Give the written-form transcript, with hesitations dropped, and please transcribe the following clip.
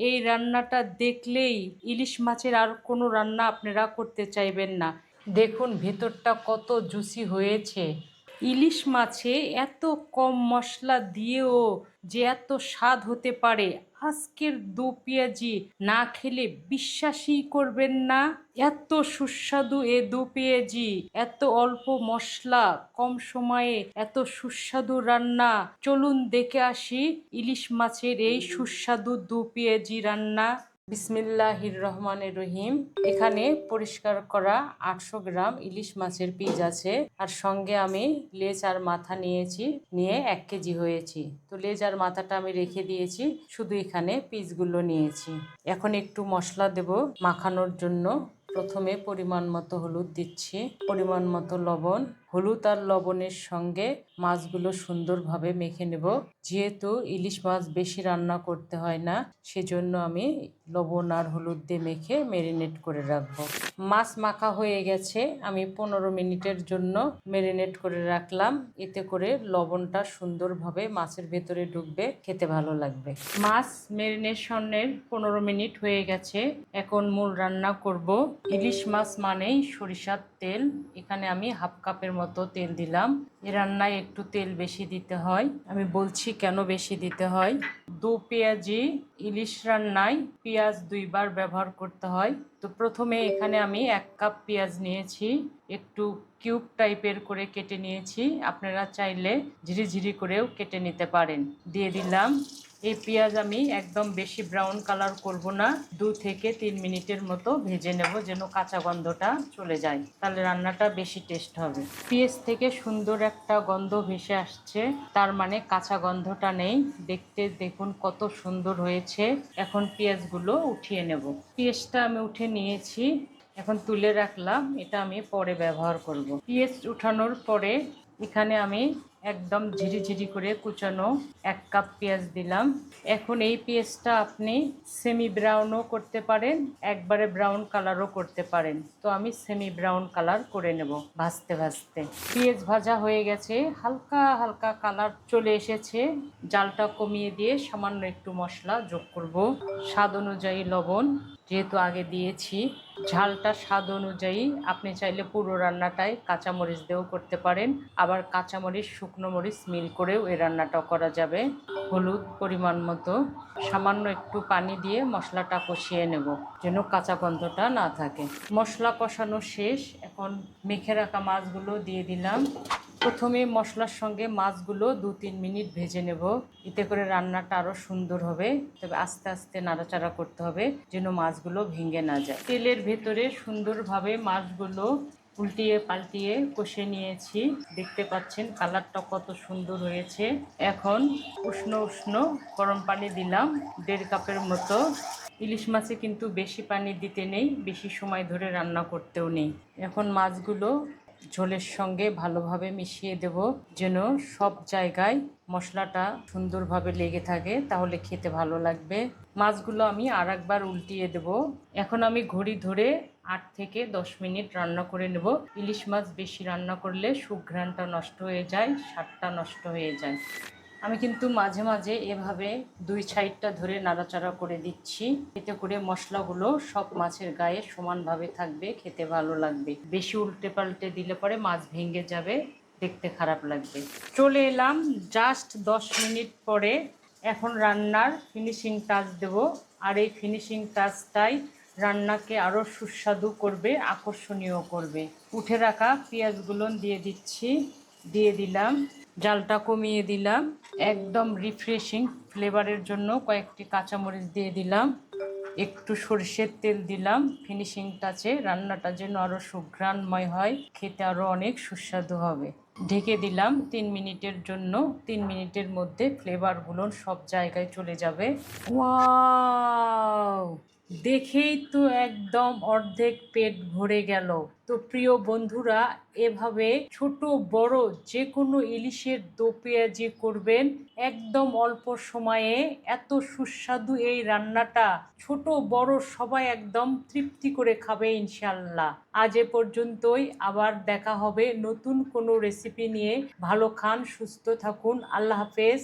এই রান্নাটা দেখলেই ইলিশ মাছের আর কোনো রান্না আপনারা করতে চাইবেন না। দেখুন ভেতরটা কত জুসি হয়েছে। ইলিশ মাছে এত কম মশলা দিয়েও যে এত স্বাদ হতে পারে, আজকের দু পেঁয়াজি না খেলে বিশ্বাসই করবেন না। এত সুস্বাদু এ দু পেঁয়াজি, এত অল্প মশলা, কম সময়ে এত সুস্বাদু রান্না। চলুন দেখে আসি ইলিশ মাছের এই সুস্বাদু দু পেঁয়াজি রান্না। বিসমিল্লাহির রহমানির রহিম। এখানে পরিষ্কার করা 800 গ্রাম ইলিশ মাছের পিস আছে, আর সঙ্গে আমি লেজ আর মাথা নিয়েছি, নিয়ে 1 কেজি হয়েছি। তো লেজ আর মাথাটা আমি রেখে দিয়েছি, শুধু এখানে পিসগুলো নিয়েছি। এখন একটু মশলা দেব মাখানোর জন্য। প্রথমে পরিমাণ মতো হলুদ দিচ্ছি, পরিমাণ মতো লবণ। হলুদ আর লবণের সঙ্গে মাছগুলো সুন্দরভাবে মেখে নেব। যেহেতু ইলিশ মাছ বেশি রান্না করতে হয় না, সেজন্য আমি লবণ আর হলুদ দিয়ে মেখে ম্যারিনেট করে রাখবো। মাছ মাখা হয়ে গেছে, আমি 15 মিনিটের জন্য ম্যারিনেট করে রাখলাম। এতে করে লবণটা সুন্দরভাবে মাছের ভেতরে ঢুকবে, খেতে ভালো লাগবে। মাছ ম্যারিনেশনের 15 মিনিট হয়ে গেছে। এখন মূল রান্না করব। ইলিশ মাছ মানেই সরিষার তেল। এখানে আমি হাফ কাপের মতো তেল দিলাম। এ রান্নায় একটু তেল বেশি দিতে হয়। আমি বলছি কেন বেশি দিতে হয়। দু পেঁয়াজি ইলিশ রান্নায় পেঁয়াজ 2 বার ব্যবহার করতে হয়। তো প্রথমে এখানে আমি 1 কাপ পেঁয়াজ নিয়েছি, একটু কিউব টাইপের করে কেটে নিয়েছি। আপনারা চাইলে ঝিরিঝিরি করেও কেটে নিতে পারেন। দিয়ে দিলাম। এই পেঁয়াজ আমি একদম বেশি ব্রাউন কালার করব না, 2 থেকে 3 মিনিটের মতো ভেজে নেব, যেন কাঁচা গন্ধটা চলে যায়, তাহলে রান্নাটা বেশি টেস্ট হবে। পেঁয়াজ থেকে সুন্দর একটা গন্ধ ভেসে আসছে, তার মানে কাঁচা গন্ধটা নেই। দেখতে দেখুন কত সুন্দর হয়েছে। এখন পেঁয়াজগুলো উঠিয়ে নেব। পেঁয়াজটা আমি উঠে নিয়েছি, এখন তুলে রাখলাম। এটা আমি পরে ব্যবহার করব। পেঁয়াজ উঠানোর পরে এখানে আমি একদম ঝিরিঝিরি করে কুচানো 1 কাপ পেঁয়াজ দিলাম। এখন এই পেঁয়াজটা আপনি সেমি ব্রাউনও করতে পারেন, একবারে ব্রাউন কালারও করতে পারেন। তো আমি সেমি ব্রাউন কালার করে নেব ভাজতে ভাজতে। পেঁয়াজ ভাজা হয়ে গেছে, হালকা হালকা কালার চলে এসেছে। জালটা কমিয়ে দিয়ে সামান্য একটু মশলা যোগ করব। স্বাদ অনুযায়ী লবণ, যেহেতু আগে দিয়েছি। ঝালটা স্বাদ অনুযায়ী, আপনি চাইলে পুরো রান্নাটাই কাঁচামরিচ দিয়েও করতে পারেন, আবার কাঁচামরিচ শুকনো মরিচ মিল করেও এই রান্নাটা করা যাবে। হলুদ পরিমাণ মতো, সামান্য একটু পানি দিয়ে মশলাটা কষিয়ে নেব, যেন কাঁচা গন্ধটা না থাকে। মশলা কষানো শেষ, এখন মেখে রাখা মাছগুলো দিয়ে দিলাম। প্রথমে মশলার সঙ্গে মাছগুলো 2-3 মিনিট ভেজে নেব, এতে করে রান্নাটা আরও সুন্দর হবে। তবে আস্তে আস্তে নাড়াচাড়া করতে হবে, যেন মাছগুলো ভেঙে না যায়। তেলের ভেতরে সুন্দরভাবে মাছগুলো উল্টিয়ে পাল্টিয়ে কষে নিয়েছি। দেখতে পাচ্ছেন কালারটা কত সুন্দর হয়েছে। এখন উষ্ণ উষ্ণ গরম পানি দিলাম 1.5 কাপের মতো। ইলিশ মাছে কিন্তু বেশি পানি দিতে নেই, বেশি সময় ধরে রান্না করতেও নেই। এখন মাছগুলো ঝোলের সঙ্গে ভালোভাবে মিশিয়ে দেব, যেন সব জায়গায় মশলাটা সুন্দরভাবে লেগে থাকে, তাহলে খেতে ভালো লাগবে। মাছগুলো আমি আরেকবার উল্টিয়ে দেব। এখন আমি ঘড়ি ধরে 8 থেকে 10 মিনিট রান্না করে নেব। ইলিশ মাছ বেশি রান্না করলে সুঘ্রাণটা নষ্ট হয়ে যায়, স্বাদটা নষ্ট হয়ে যায়। আমি কিন্তু মাঝে মাঝে এভাবে 2 সাইডটা ধরে নাড়াচাড়া করে দিচ্ছি, এতে করে মশলাগুলো সব মাছের গায়ে সমানভাবে থাকবে, খেতে ভালো লাগবে। বেশি উল্টে পাল্টে দিলে পরে মাছ ভেঙে যাবে, দেখতে খারাপ লাগবে। চলে এলাম জাস্ট 10 মিনিট পরে। এখন রান্নার ফিনিশিং টাচ দেব, আর এই ফিনিশিং টাচটাই রান্নাকে আরও সুস্বাদু করবে, আকর্ষণীয় করবে। উঠে রাখা পেঁয়াজগুলো দিয়ে দিচ্ছি, দিয়ে দিলাম। জালটা কমিয়ে দিলাম, একদম রিফ্রেশিং ফ্লেভারের জন্য কয়েকটি কাঁচামরিচ দিয়ে দিলাম, একটু সরষের তেল দিলাম। ফিনিশিং টাচে রান্নাটা যেন আরও সুঘ্রাণময় হয়, খেতে আরও অনেক সুস্বাদু হবে। ঢেকে দিলাম 3 মিনিটের জন্য। 3 মিনিটের মধ্যে ফ্লেভারগুলো সব জায়গায় চলে যাবে। ওয়াও, দেখেই তো একদম অর্ধেক পেট ভরে গেল। তো প্রিয় বন্ধুরা, এভাবে ছোট বড় যে কোনো ইলিশের দো পেঁয়াজি করবেন, একদম অল্প সময়ে এত সুস্বাদু এই রান্নাটা ছোট বড় সবাই একদম তৃপ্তি করে খাবে ইনশাল্লাহ। আজ এ পর্যন্তই, আবার দেখা হবে নতুন কোনো রেসিপি নিয়ে। ভালো খান, সুস্থ থাকুন, আল্লাহ হাফেজ।